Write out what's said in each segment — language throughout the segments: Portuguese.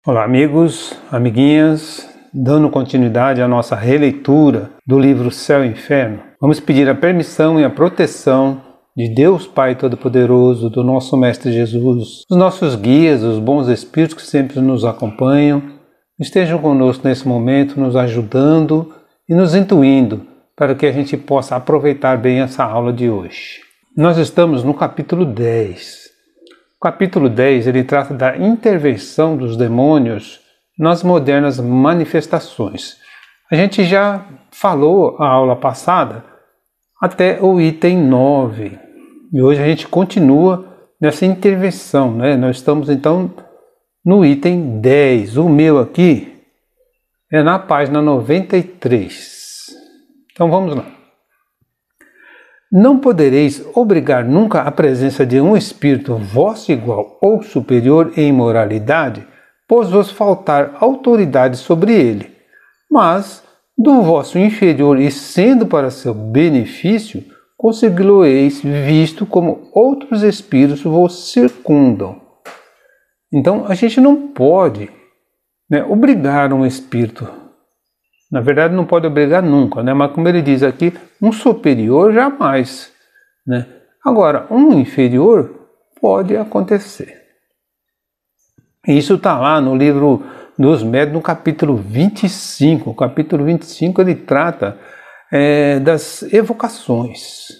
Olá amigos, amiguinhas, dando continuidade à nossa releitura do livro Céu e Inferno, vamos pedir a permissão e a proteção de Deus Pai Todo-Poderoso, do nosso Mestre Jesus, os nossos guias, os bons espíritos que sempre nos acompanham, estejam conosco nesse momento, nos ajudando e nos intuindo para que a gente possa aproveitar bem essa aula de hoje. Nós estamos no capítulo 10. O capítulo 10 ele trata da intervenção dos demônios nas modernas manifestações. A gente já falou a aula passada até o item 9 e hoje a gente continua nessa intervenção, né? Nós estamos então no item 10. O meu aqui é na página 93. Então vamos lá. Não podereis obrigar nunca a presença de um espírito vosso igual ou superior em moralidade, pois vos faltar autoridade sobre ele. Mas, do vosso inferior e sendo para seu benefício, consegui-lo-eis, visto como outros espíritos vos circundam. Então, a gente não pode, obrigar um espírito. Na verdade, não pode obrigar nunca, mas como ele diz aqui, um superior jamais. Agora, um inferior pode acontecer. Isso está lá no livro dos Médiuns, no capítulo 25. O capítulo 25 ele trata das evocações.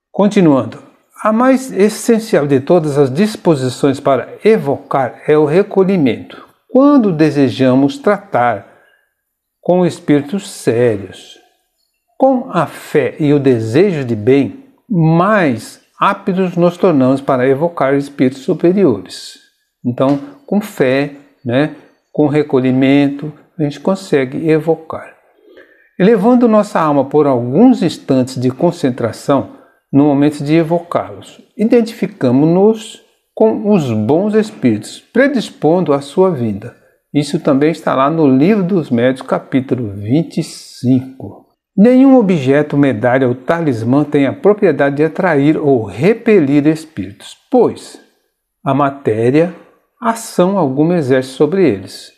Continuando. A mais essencial de todas as disposições para evocar é o recolhimento. Quando desejamos tratar com espíritos sérios, com a fé e o desejo de bem, mais aptos nos tornamos para evocar espíritos superiores. Então, com fé, com recolhimento, a gente consegue evocar. Elevando nossa alma por alguns instantes de concentração, no momento de evocá-los, identificamos-nos com os bons espíritos, predispondo a sua vinda. Isso também está lá no Livro dos Médiuns, capítulo 25. Nenhum objeto, medalha ou talismã tem a propriedade de atrair ou repelir espíritos, pois a matéria, ação alguma exerce sobre eles.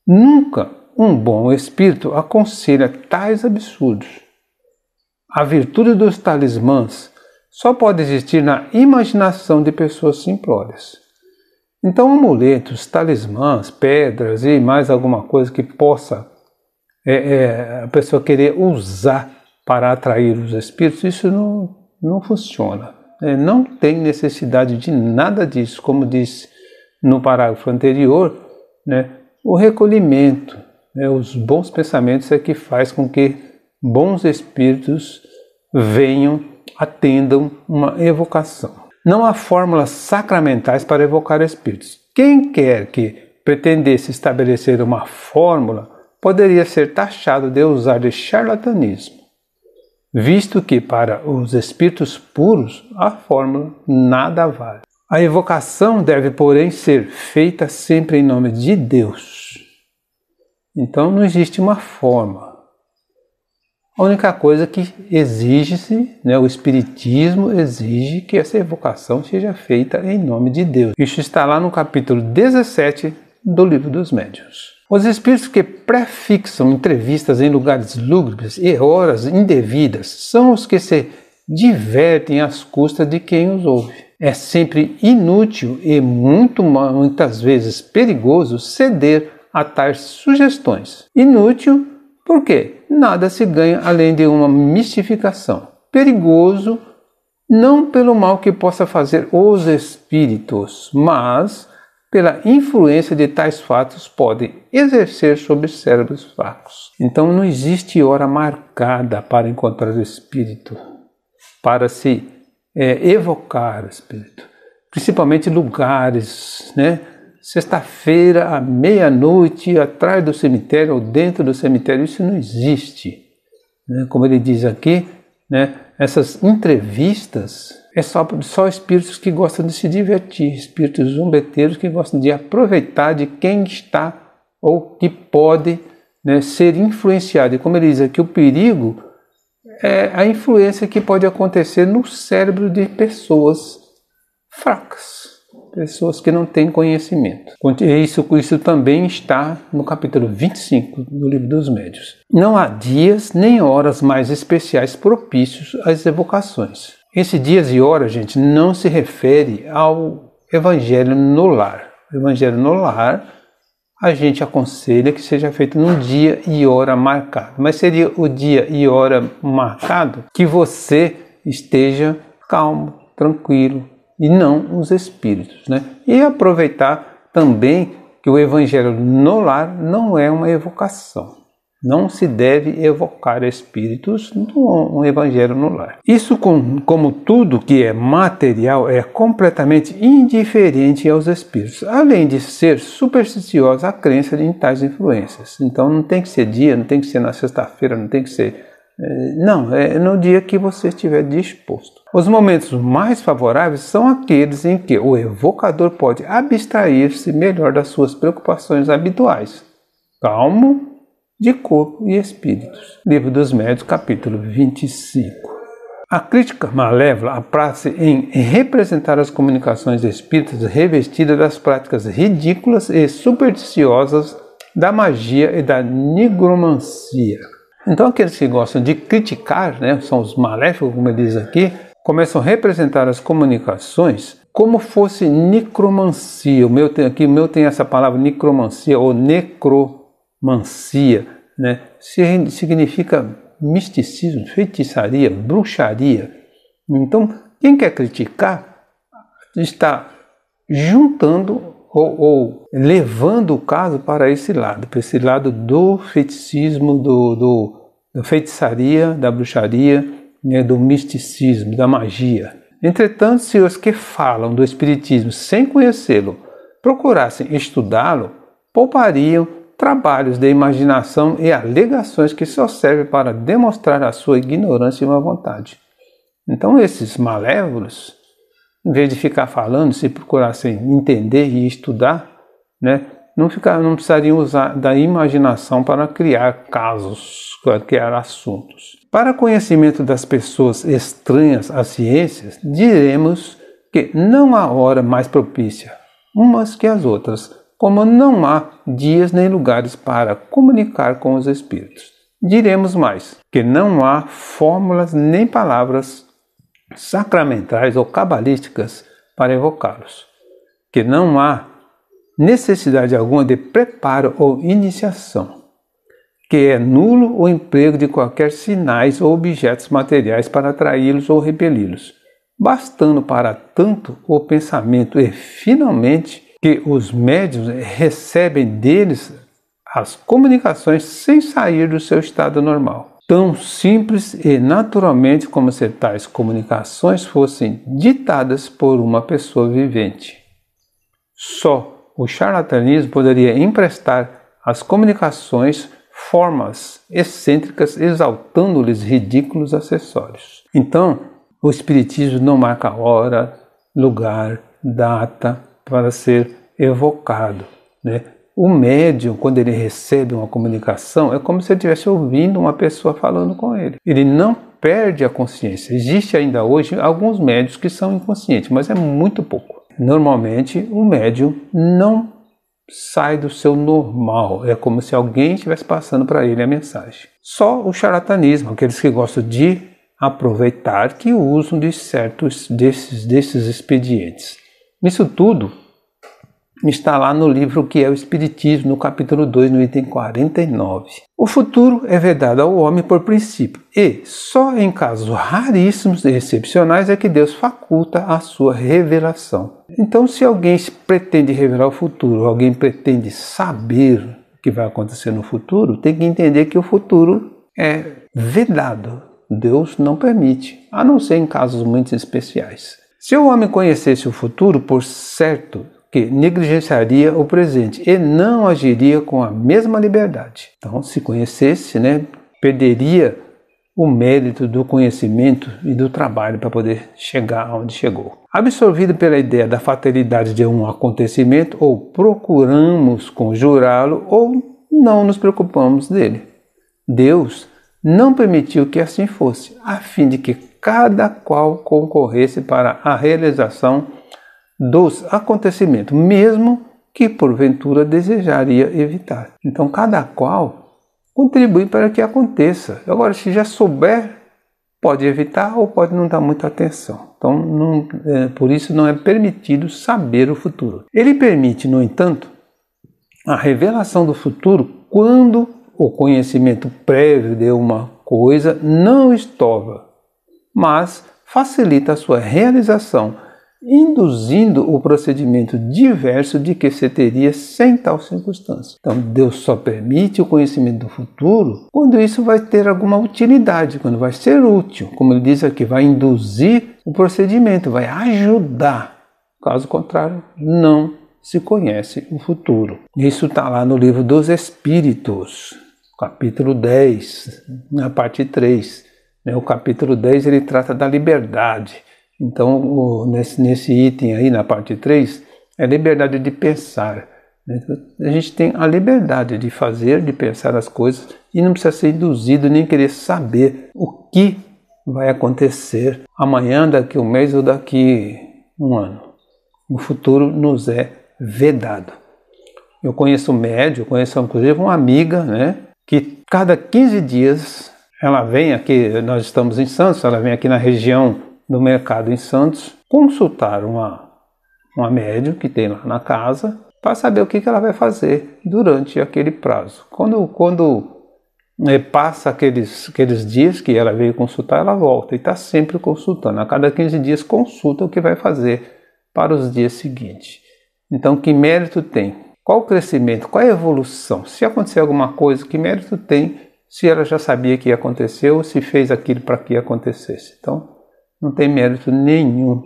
Nunca um bom espírito aconselha tais absurdos. A virtude dos talismãs só pode existir na imaginação de pessoas simplórias. Então, amuletos, talismãs, pedras e mais alguma coisa que possa a pessoa querer usar para atrair os espíritos, isso não funciona. Não tem necessidade de nada disso. Como disse no parágrafo anterior, o recolhimento, os bons pensamentos é que faz com que bons espíritos venham, atendam uma evocação. Não há fórmulas sacramentais para evocar espíritos. Quem quer que pretendesse estabelecer uma fórmula poderia ser taxado de usar de charlatanismo, visto que para os espíritos puros a fórmula nada vale. A evocação deve, porém, ser feita sempre em nome de Deus. Então não existe uma forma. A única coisa que exige-se, o Espiritismo exige que essa evocação seja feita em nome de Deus. Isso está lá no capítulo 17 do Livro dos Médiuns. Os espíritos que prefixam entrevistas em lugares lúgubres e horas indevidas são os que se divertem às custas de quem os ouve. É sempre inútil e muitas vezes perigoso ceder a tais sugestões. Inútil porque nada se ganha além de uma mistificação. Perigoso não pelo mal que possa fazer os espíritos, mas pela influência de tais fatos podem exercer sobre cérebros fracos. Então não existe hora marcada para encontrar o espírito, para se evocar o espírito. Principalmente lugares, Sexta-feira à meia-noite, atrás do cemitério ou dentro do cemitério, isso não existe. Como ele diz aqui, essas entrevistas é só espíritos que gostam de se divertir, espíritos zombeteiros que gostam de aproveitar de quem está ou que pode ser influenciado. E como ele diz aqui, o perigo é a influência que pode acontecer no cérebro de pessoas fracas. pessoas que não têm conhecimento. Isso também está no capítulo 25 do Livro dos Médiuns. Não há dias nem horas mais especiais propícios às evocações. Esse dias e horas, gente, não se refere ao Evangelho no lar. O Evangelho no lar, a gente aconselha que seja feito num dia e hora marcado. Mas seria o dia e hora marcado que você esteja calmo, tranquilo, e não os espíritos, né? E aproveitar também que o Evangelho no lar não é uma evocação. Não se deve evocar espíritos no Evangelho no lar. Isso, como tudo que é material, é completamente indiferente aos espíritos, além de ser supersticiosa a crença em tais influências. Então não tem que ser dia, não tem que ser na sexta-feira, não tem que ser... Não, é no dia que você estiver disposto. Os momentos mais favoráveis são aqueles em que o evocador pode abstrair-se melhor das suas preocupações habituais. Calmo, de corpo e espíritos. Livro dos Médiuns, capítulo 25. A crítica malévola apraz-se em representar as comunicações espíritas revestidas das práticas ridículas e supersticiosas da magia e da nigromancia. Então aqueles que gostam de criticar, né, são os maléficos, como ele diz aqui, começam a representar as comunicações como fosse necromancia. O meu tem essa palavra necromancia ou necromancia, né? Significa misticismo, feitiçaria, bruxaria. Então, quem quer criticar está juntando ou levando o caso para esse lado do feiticismo, da feitiçaria, da bruxaria, né, do misticismo, da magia. Entretanto, se os que falam do espiritismo sem conhecê-lo procurassem estudá-lo, poupariam trabalhos de imaginação e alegações que só servem para demonstrar a sua ignorância e má vontade. Então esses malévolos, em vez de ficar falando, se procurassem entender e estudar, né, não precisariam usar da imaginação para criar casos, para criar assuntos. Para conhecimento das pessoas estranhas às ciências, diremos que não há hora mais propícia umas que as outras, como não há dias nem lugares para comunicar com os espíritos. Diremos mais, que não há fórmulas nem palavras sacramentais ou cabalísticas para evocá-los, que não há necessidade alguma de preparo ou iniciação, que é nulo o emprego de qualquer sinais ou objetos materiais para atraí-los ou repeli-los, bastando para tanto o pensamento e, finalmente, que os médiuns recebem deles as comunicações sem sair do seu estado normal. Tão simples e naturalmente como se tais comunicações fossem ditadas por uma pessoa vivente. Só o charlatanismo poderia emprestar às comunicações formas excêntricas, exaltando-lhes ridículos acessórios. Então, o espiritismo não marca hora, lugar, data para ser evocado, né? O médium, quando ele recebe uma comunicação, é como se ele estivesse ouvindo uma pessoa falando com ele. Ele não perde a consciência. Existe ainda hoje alguns médiuns que são inconscientes, mas é muito pouco. Normalmente, o médium não sai do seu normal. É como se alguém estivesse passando para ele a mensagem. Só o charlatanismo, aqueles que gostam de aproveitar, que usam de certos desses expedientes. Isso tudo está lá no livro que é o Espiritismo, no capítulo 2, no item 49. O futuro é vedado ao homem por princípio, e só em casos raríssimos e excepcionais é que Deus faculta a sua revelação. Então, se alguém pretende revelar o futuro, alguém pretende saber o que vai acontecer no futuro, tem que entender que o futuro é vedado. Deus não permite, a não ser em casos muito especiais. Se o homem conhecesse o futuro, por certo, que negligenciaria o presente e não agiria com a mesma liberdade. Então, se conhecesse, né, perderia o mérito do conhecimento e do trabalho para poder chegar onde chegou. Absorvido pela ideia da fatalidade de um acontecimento, ou procuramos conjurá-lo ou não nos preocupamos dele. Deus não permitiu que assim fosse, a fim de que cada qual concorresse para a realização dos acontecimentos, mesmo que porventura desejaria evitar. Então cada qual contribui para que aconteça. Agora, se já souber, pode evitar ou pode não dar muita atenção. Então, por isso não é permitido saber o futuro. Ele permite, no entanto, a revelação do futuro quando o conhecimento prévio de uma coisa não estorva, mas facilita a sua realização, induzindo o procedimento diverso de que se teria sem tal circunstância. Então, Deus só permite o conhecimento do futuro quando isso vai ter alguma utilidade, quando vai ser útil. Como ele diz aqui, vai induzir o procedimento, vai ajudar. Caso contrário, não se conhece o futuro. Isso está lá no livro dos Espíritos, capítulo 10, na parte 3. O capítulo 10 ele trata da liberdade. Então, nesse item aí, na parte 3, é liberdade de pensar. A gente tem a liberdade de fazer, de pensar as coisas e não precisa ser induzido nem querer saber o que vai acontecer amanhã, daqui um mês ou daqui um ano. O futuro nos é vedado. Eu conheço um médium, conheço inclusive uma amiga, que cada 15 dias ela vem aqui, nós estamos em Santos, ela vem aqui na região do mercado em Santos, consultar uma médium que tem lá na casa para saber o que ela vai fazer durante aquele prazo. Quando passa aqueles dias que ela veio consultar, ela volta e está sempre consultando. A cada 15 dias consulta o que vai fazer para os dias seguintes. Então, que mérito tem? Qual o crescimento? Qual a evolução? Se acontecer alguma coisa, que mérito tem se ela já sabia que ia acontecer ou se fez aquilo para que acontecesse? Então, não tem mérito nenhum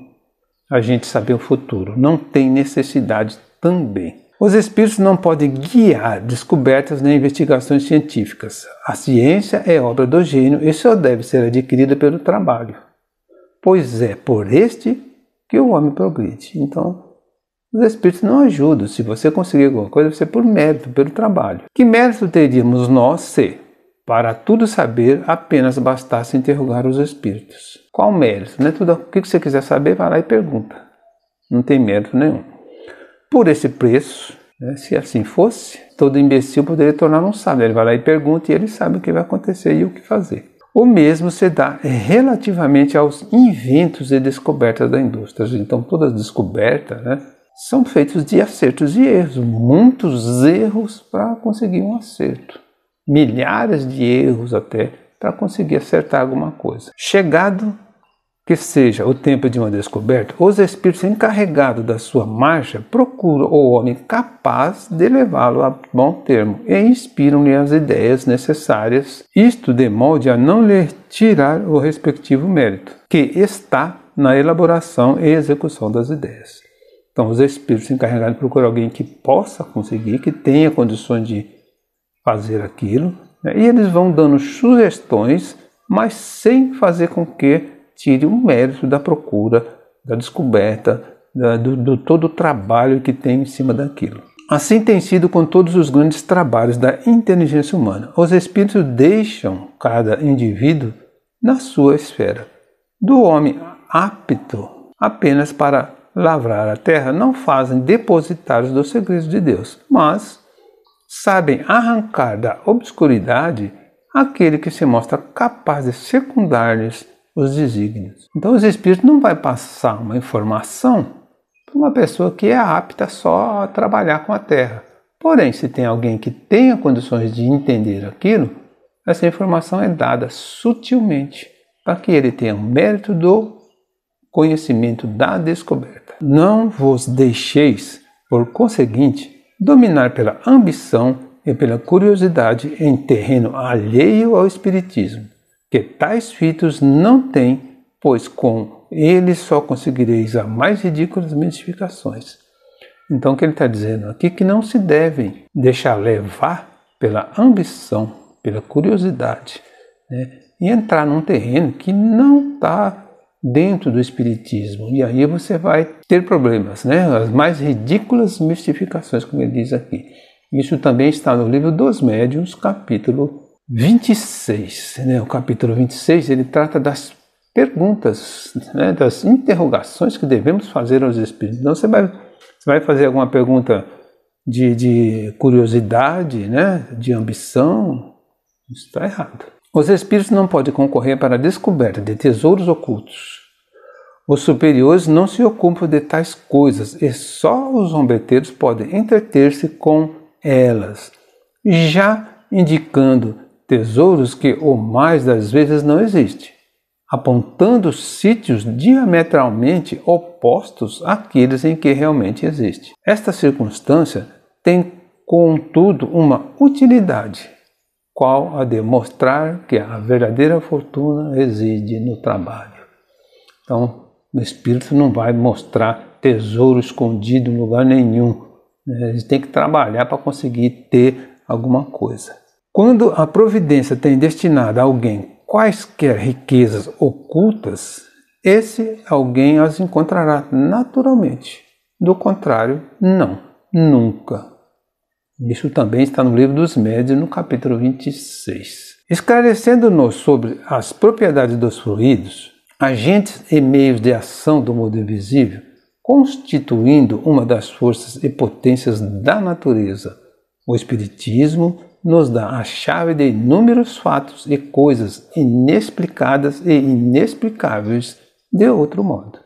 a gente saber o futuro. Não tem necessidade também. Os espíritos não podem guiar descobertas nem investigações científicas. A ciência é obra do gênio e só deve ser adquirida pelo trabalho, pois é por este que o homem progride. Então, os espíritos não ajudam. Se você conseguir alguma coisa, vai ser por mérito, pelo trabalho. Que mérito teríamos nós se, para tudo saber, apenas bastasse interrogar os espíritos? Qual mérito? Tudo o que você quiser saber, vai lá e pergunta. Não tem mérito nenhum. Por esse preço, se assim fosse, todo imbecil poderia tornar um sábio. Ele vai lá e pergunta e ele sabe o que vai acontecer e o que fazer. O mesmo se dá relativamente aos inventos e descobertas da indústria. Então, todas as descobertas são feitas de acertos e erros. Muitos erros para conseguir um acerto. Milhares de erros até para conseguir acertar alguma coisa. Chegado que seja o tempo de uma descoberta, os espíritos encarregados da sua marcha procuram o homem capaz de levá-lo a bom termo e inspiram-lhe as ideias necessárias, isto de modo a não lhe tirar o respectivo mérito, que está na elaboração e execução das ideias. Então, os espíritos encarregados procuram alguém que possa conseguir, que tenha condições de fazer aquilo, e eles vão dando sugestões, mas sem fazer com que tire o mérito da procura, da descoberta, do todo o trabalho que tem em cima daquilo. Assim tem sido com todos os grandes trabalhos da inteligência humana. Os espíritos deixam cada indivíduo na sua esfera. Do homem apto apenas para lavrar a terra, não fazem depositários dos segredos de Deus, mas sabem arrancar da obscuridade aquele que se mostra capaz de secundar-lhes os desígnios. Então os espíritos não vão passar uma informação para uma pessoa que é apta só a trabalhar com a terra. Porém, se tem alguém que tenha condições de entender aquilo, essa informação é dada sutilmente para que ele tenha o mérito do conhecimento da descoberta. Não vos deixeis, por conseguinte, dominar pela ambição e pela curiosidade em terreno alheio ao espiritismo, que tais fitos não têm, pois com eles só conseguireis as mais ridículas mistificações. Então o que ele está dizendo aqui é que não se devem deixar levar pela ambição, pela curiosidade, e entrar num terreno que não está dentro do espiritismo. E aí você vai ter problemas, as mais ridículas mistificações, como ele diz aqui. Isso também está no livro dos Médiuns, capítulo 26. O capítulo 26 ele trata das perguntas, né, das interrogações que devemos fazer aos espíritos. Então você vai fazer alguma pergunta de curiosidade, né, de ambição, isso está errado. Os espíritos não podem concorrer para a descoberta de tesouros ocultos. Os superiores não se ocupam de tais coisas e só os zombeteiros podem entreter-se com elas, já indicando tesouros que o mais das vezes não existem, apontando sítios diametralmente opostos àqueles em que realmente existe. Esta circunstância tem, contudo, uma utilidade, qual a de mostrar que a verdadeira fortuna reside no trabalho. Então, o espírito não vai mostrar tesouro escondido em lugar nenhum. A gente tem que trabalhar para conseguir ter alguma coisa. Quando a providência tem destinado a alguém quaisquer riquezas ocultas, esse alguém as encontrará naturalmente. Do contrário, não, nunca. Isso também está no Livro dos Médiuns, no capítulo 26. Esclarecendo-nos sobre as propriedades dos fluidos, agentes e meios de ação do mundo invisível, constituindo uma das forças e potências da natureza, o Espiritismo nos dá a chave de inúmeros fatos e coisas inexplicadas e inexplicáveis de outro modo.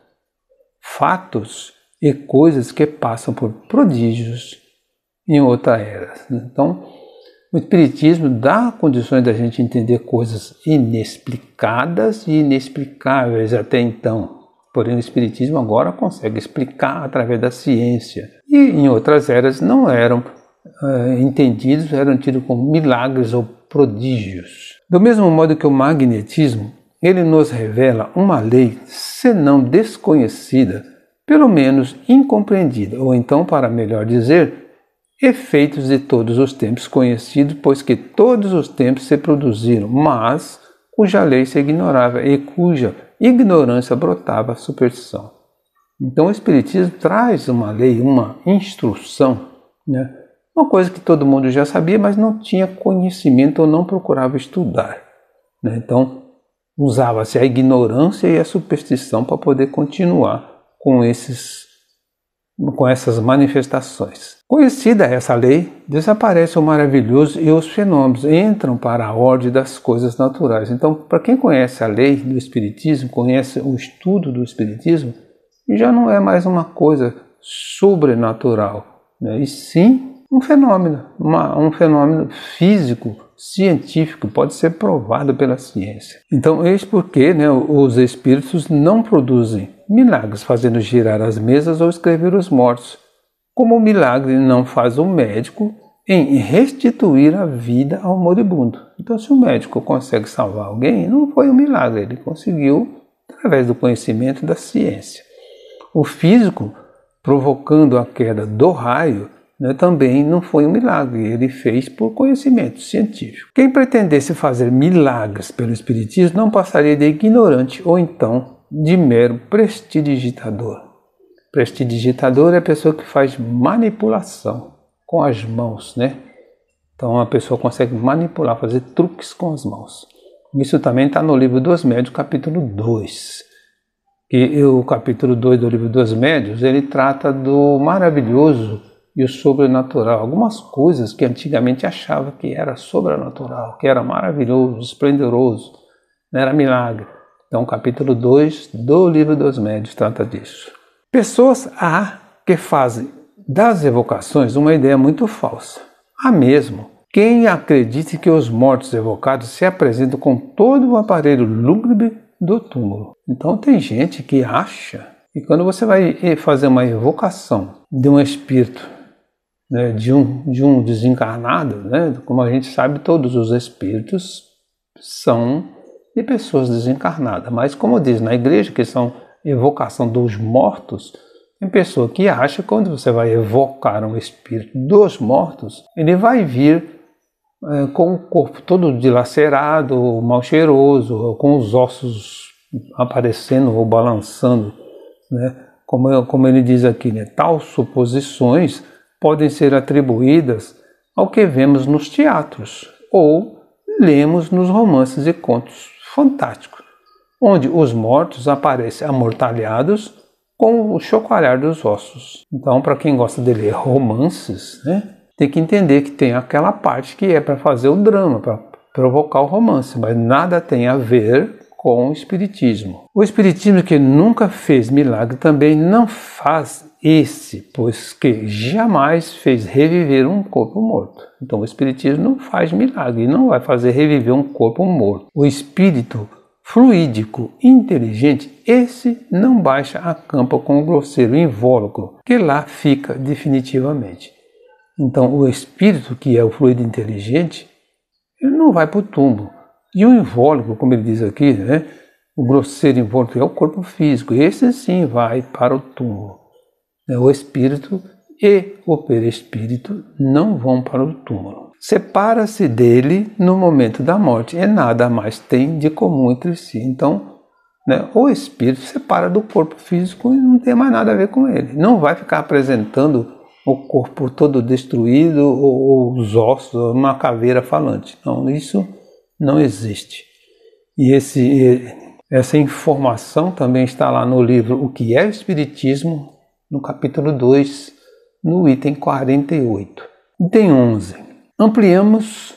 Fatos e coisas que passam por prodígios em outra era. Então, o Espiritismo dá condições da gente entender coisas inexplicadas e inexplicáveis até então. Porém, o Espiritismo agora consegue explicar através da ciência. E em outras eras não eram entendidos, eram tidos como milagres ou prodígios. Do mesmo modo que o magnetismo, ele nos revela uma lei, se não desconhecida, pelo menos incompreendida, ou então, para melhor dizer, efeitos de todos os tempos conhecidos, pois que todos os tempos se produziram, mas cuja lei se ignorava e cuja ignorância brotava a superstição. Então o Espiritismo traz uma lei, uma instrução, né? Uma coisa que todo mundo já sabia, mas não tinha conhecimento ou não procurava estudar, né? Então usava-se a ignorância e a superstição para poder continuar com essas manifestações. Conhecida essa lei, desaparece o maravilhoso e os fenômenos entram para a ordem das coisas naturais. Então, para quem conhece a lei do Espiritismo, conhece o estudo do Espiritismo, já não é mais uma coisa sobrenatural, né? E sim um fenômeno físico, científico, pode ser provado pela ciência. Então, eis porque, né, os espíritos não produzem milagres fazendo girar as mesas ou escrever os mortos, como o milagre não faz o médico em restituir a vida ao moribundo. Então, se o médico consegue salvar alguém, não foi um milagre, ele conseguiu através do conhecimento da ciência. O físico, provocando a queda do raio, né, também não foi um milagre, ele fez por conhecimento científico. Quem pretendesse fazer milagres pelo Espiritismo não passaria de ignorante ou então de mero prestidigitador. Prestidigitador é a pessoa que faz manipulação com as mãos, né? Então a pessoa consegue manipular, fazer truques com as mãos. Isso também está no Livro dos Médiuns, capítulo 2. E o capítulo 2 do Livro dos Médiuns, ele trata do maravilhoso e o sobrenatural. Algumas coisas que antigamente achava que era sobrenatural, que era maravilhoso, esplendoroso, não era milagre. Então o capítulo 2 do Livro dos Médiuns trata disso. Pessoas há que fazem das evocações uma ideia muito falsa. Há mesmo quem acredite que os mortos evocados se apresentam com todo o aparelho lúgubre do túmulo. Então tem gente que acha que quando você vai fazer uma evocação de um espírito, né, de um desencarnado, né, como a gente sabe, todos os espíritos são de pessoas desencarnadas. Mas como diz na igreja que são evocação dos mortos, tem pessoa que acha que quando você vai evocar um espírito dos mortos, ele vai vir com o corpo todo dilacerado, mal cheiroso, ou com os ossos aparecendo ou balançando, né? Como ele diz aqui, né? Tais suposições podem ser atribuídas ao que vemos nos teatros ou lemos nos romances e contos fantásticos. onde os mortos aparecem amortalhados com o chocalhar dos ossos. Então, para quem gosta de ler romances, né, tem que entender que tem aquela parte que é para fazer o drama, para provocar o romance, mas nada tem a ver com o espiritismo. O espiritismo, que nunca fez milagre, também não faz esse, pois que jamais fez reviver um corpo morto. Então o espiritismo não faz milagre, não vai fazer reviver um corpo morto. O espírito fluídico, inteligente, esse não baixa a campa com o grosseiro invólucro, que lá fica definitivamente. Então o espírito, que é o fluido inteligente, ele não vai para o túmulo. E o invólucro, como ele diz aqui, né, o grosseiro invólucro é o corpo físico, esse sim vai para o túmulo. O espírito e o perispírito não vão para o túmulo. Separa-se dele no momento da morte e nada mais tem de comum entre si. Então, né, o espírito separa do corpo físico e não tem mais nada a ver com ele. Não vai ficar apresentando o corpo todo destruído ou os ossos, uma caveira falante. Não, isso não existe. E essa informação também está lá no livro O que é o Espiritismo, no capítulo 2, no item 48. Item 11. Ampliamos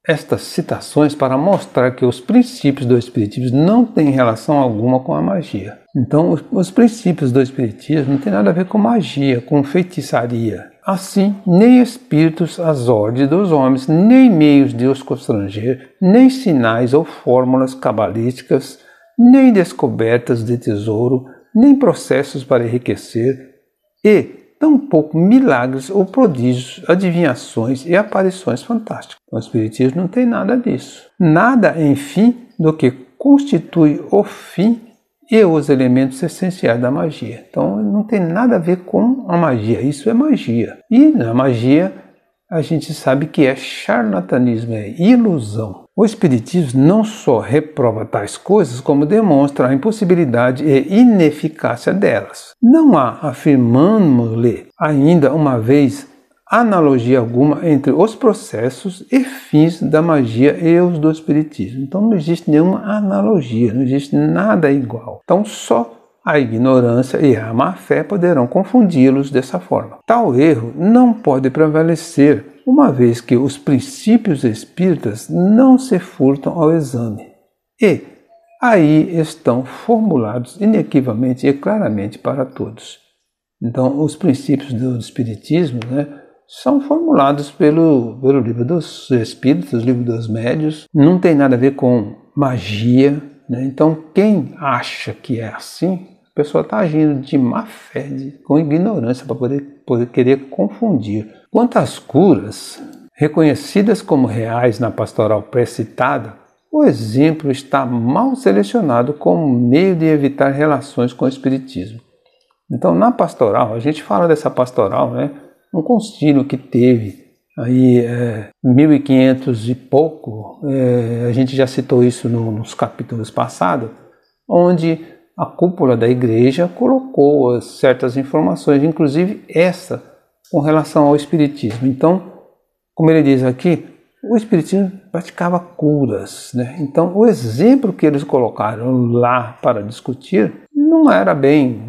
estas citações para mostrar que os princípios do Espiritismo não têm relação alguma com a magia. Então, os princípios do Espiritismo não têm nada a ver com magia, com feitiçaria. Assim, nem espíritos às ordens dos homens, nem meios de os constranger, nem sinais ou fórmulas cabalísticas, nem descobertas de tesouro, nem processos para enriquecer, e tampouco milagres ou prodígios, adivinhações e aparições fantásticas. O Espiritismo não tem nada disso. Nada, enfim, do que constitui o fim e os elementos essenciais da magia. Então não tem nada a ver com a magia, isso é magia. E na magia a gente sabe que é charlatanismo, é ilusão. O Espiritismo não só reprova tais coisas, como demonstra a impossibilidade e ineficácia delas. Não há, afirmamos-lhe ainda uma vez, analogia alguma entre os processos e fins da magia e os do Espiritismo. Então não existe nenhuma analogia, não existe nada igual. Então só a ignorância e a má-fé poderão confundi-los dessa forma. Tal erro não pode prevalecer, uma vez que os princípios espíritas não se furtam ao exame. E aí estão formulados inequivocamente e claramente para todos. Então os princípios do Espiritismo, né, são formulados pelo livro dos Espíritos, livro dos Médiuns, não tem nada a ver com magia, né? Então quem acha que é assim, a pessoa está agindo de má fé, com ignorância, para poder querer confundir. Quanto às curas, reconhecidas como reais na pastoral pré-citada, o exemplo está mal selecionado como meio de evitar relações com o Espiritismo. Então na pastoral, a gente fala dessa pastoral, né? Um concílio que teve aí 1500 e pouco, a gente já citou isso nos capítulos passados, onde a cúpula da igreja colocou certas informações, inclusive essa com relação ao Espiritismo. Então, como ele diz aqui, o Espiritismo praticava curas, né? Então o exemplo que eles colocaram lá para discutir não era bem,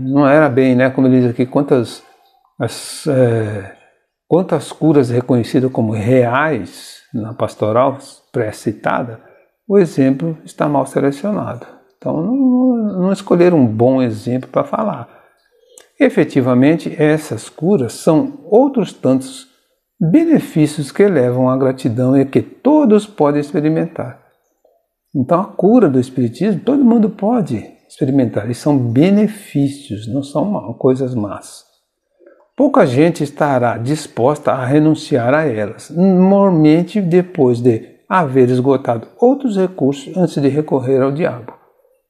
né? Como ele diz aqui, quantas curas reconhecidas como reais na pastoral pré-citada, o exemplo está mal selecionado. Então não escolheram um bom exemplo para falar. Efetivamente, essas curas são outros tantos benefícios que levam à gratidão e que todos podem experimentar. Então a cura do Espiritismo todo mundo pode experimentar, e são benefícios, não são coisas más. Pouca gente estará disposta a renunciar a elas, normalmente depois de haver esgotado outros recursos antes de recorrer ao diabo.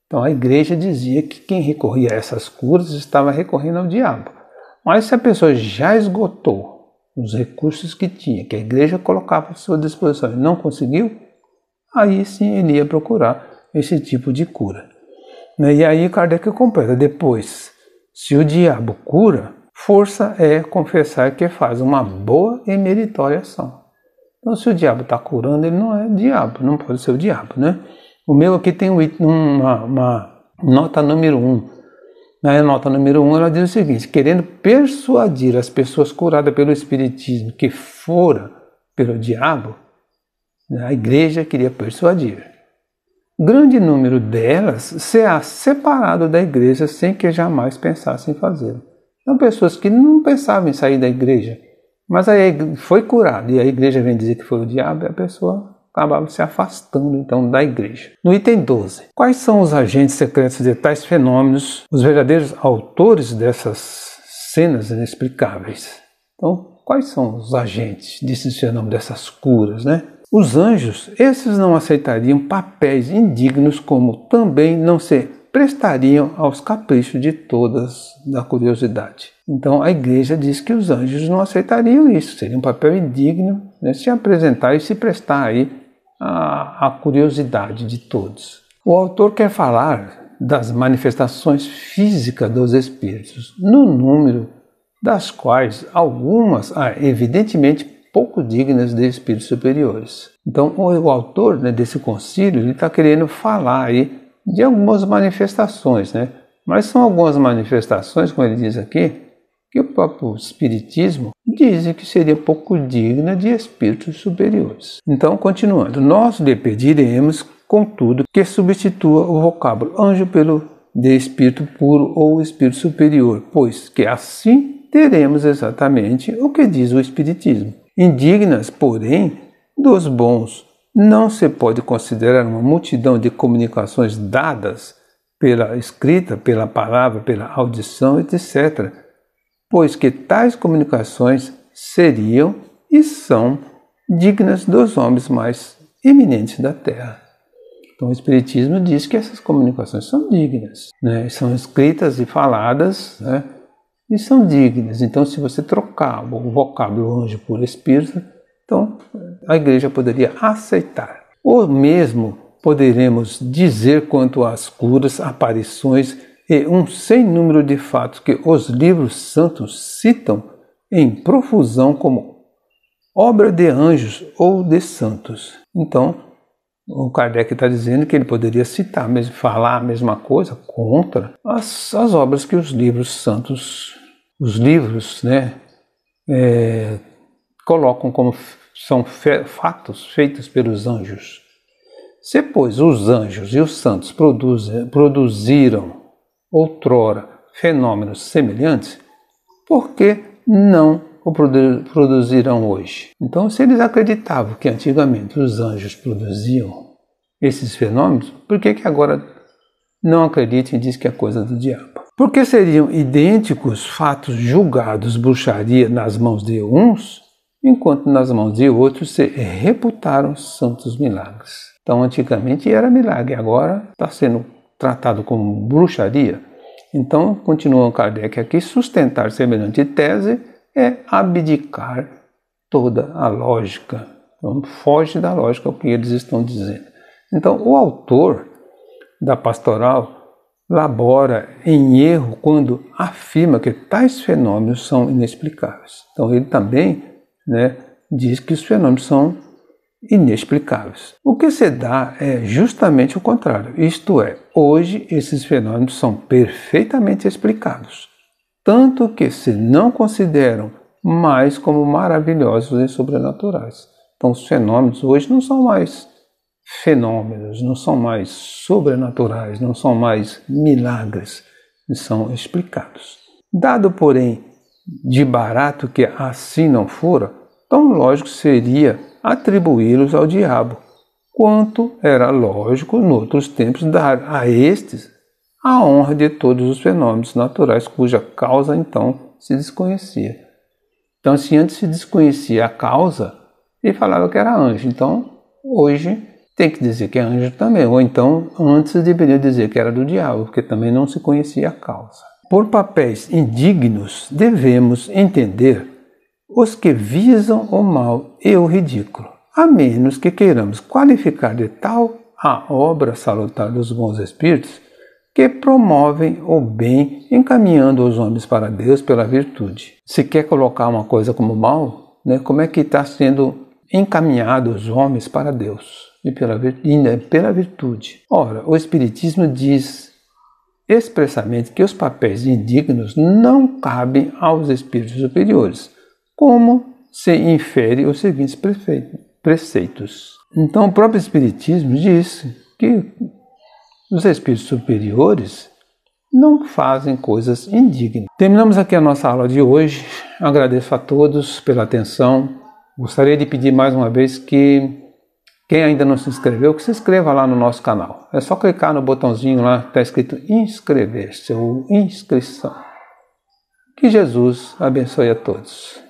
Então a igreja dizia que quem recorria a essas curas estava recorrendo ao diabo. Mas se a pessoa já esgotou os recursos que tinha, que a igreja colocava à sua disposição e não conseguiu, aí sim ele ia procurar esse tipo de cura. E aí Kardec completa: depois, se o diabo cura, força é confessar que faz uma boa e meritória ação. Então se o diabo está curando, ele não é diabo, não pode ser o diabo, né? O meu aqui tem uma nota número 1. Na nota número 1 ela diz o seguinte: querendo persuadir as pessoas curadas pelo espiritismo que fora pelo diabo, a igreja queria persuadir. Grande número delas se há separado da igreja sem que jamais pensassem em fazê-lo. São pessoas que não pensavam em sair da igreja, mas aí foi curado e a igreja vem dizer que foi o diabo e a pessoa acabava se afastando então da igreja. No item 12, quais são os agentes secretos de tais fenômenos, os verdadeiros autores dessas cenas inexplicáveis? Então, quais são os agentes desses fenômenos, dessas curas, né? Os anjos, esses não aceitariam papéis indignos, como também não se prestariam aos caprichos de todas da curiosidade. Então a igreja diz que os anjos não aceitariam isso, seria um papel indigno, né, se apresentar e se prestar aí à curiosidade de todos. O autor quer falar das manifestações físicas dos espíritos, no número das quais algumas evidentemente pouco dignas de espíritos superiores. Então o autor, né, desse concílio, ele está querendo falar aí de algumas manifestações, né? Mas são algumas manifestações, como ele diz aqui, que o próprio espiritismo diz que seria pouco digna de espíritos superiores. Então, continuando, nós lhe pediremos, contudo, que substitua o vocábulo anjo pelo de espírito puro ou espírito superior, pois que assim teremos exatamente o que diz o espiritismo. Indignas, porém, dos bons, não se pode considerar uma multidão de comunicações dadas pela escrita, pela palavra, pela audição, etc., pois que tais comunicações seriam e são dignas dos homens mais eminentes da Terra. Então o Espiritismo diz que essas comunicações são dignas, né? São escritas e faladas, né? E são dignas. Então, se você trocar o vocábulo anjo por espírito, então a igreja poderia aceitar. Ou mesmo poderemos dizer quanto às curas, aparições e um sem número de fatos que os livros santos citam em profusão como obra de anjos ou de santos. Então, o Kardec está dizendo que ele poderia citar, mesmo falar a mesma coisa contra as obras que os livros santos, os livros, né, colocam como são fatos feitos pelos anjos. Se, pois, os anjos e os santos produziram outrora fenômenos semelhantes, por que não o produzirão hoje? Então, se eles acreditavam que antigamente os anjos produziam esses fenômenos, por que agora não acreditam e dizem que é coisa do diabo? Porque seriam idênticos fatos julgados bruxaria nas mãos de uns, enquanto nas mãos de outros se reputaram santos milagres. Então, antigamente era milagre, agora está sendo tratado como bruxaria. Então, continua Kardec aqui, sustentar semelhante tese é abdicar toda a lógica. Então, foge da lógica o que eles estão dizendo. Então, o autor da pastoral labora em erro quando afirma que tais fenômenos são inexplicáveis. Então, ele também, né, diz que os fenômenos são inexplicáveis. O que se dá é justamente o contrário, isto é, hoje esses fenômenos são perfeitamente explicados, tanto que se não consideram mais como maravilhosos e sobrenaturais. Então os fenômenos hoje não são mais fenômenos, não são mais sobrenaturais, não são mais milagres, são explicados. Dado, porém, de barato que assim não fora, tão lógico seria atribuí-los ao diabo, quanto era lógico, noutros tempos, dar a estes a honra de todos os fenômenos naturais, cuja causa então se desconhecia. Então, se antes se desconhecia a causa, ele falava que era anjo. Então, hoje tem que dizer que é anjo também. Ou então, antes deveria dizer que era do diabo, porque também não se conhecia a causa. Por papéis indignos, devemos entender os que visam o mal e o ridículo, a menos que queiramos qualificar de tal a obra salutar dos bons espíritos que promovem o bem, encaminhando os homens para Deus pela virtude. Se quer colocar uma coisa como mal, né, como é que está sendo encaminhado os homens para Deus? e pela virtude. Ora, o Espiritismo diz expressamente que os papéis indignos não cabem aos espíritos superiores, como se infere os seguintes preceitos. Então, o próprio Espiritismo diz que os espíritos superiores não fazem coisas indignas. Terminamos aqui a nossa aula de hoje. Agradeço a todos pela atenção. Gostaria de pedir mais uma vez que quem ainda não se inscreveu, que se inscreva lá no nosso canal. É só clicar no botãozinho lá que está escrito inscrever-se ou inscrição. Que Jesus abençoe a todos.